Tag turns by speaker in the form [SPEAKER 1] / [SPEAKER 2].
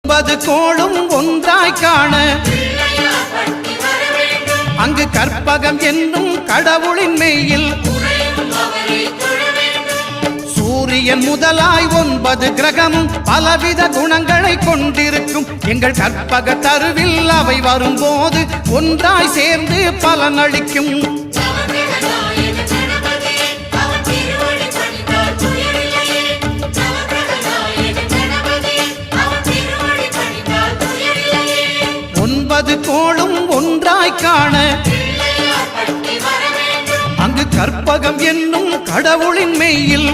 [SPEAKER 1] 9 கோளும் ஒன்றாய் காண அங்கு கற்பகம் என்னும் கடவுளின் மெய்யில் சூரியன் முதலாய் 9 கிரகமும் பலவித குணங்களை கொண்டிருக்கும் எங்கள் கற்பக தருவில் அவை வரும்போது ஒன்றாய் சேர்ந்து பலனளிக்கும். கோளும் ஒன்றாய் காண அங்கு கற்பகம் என்னும் கடவுளின் மெய்யில்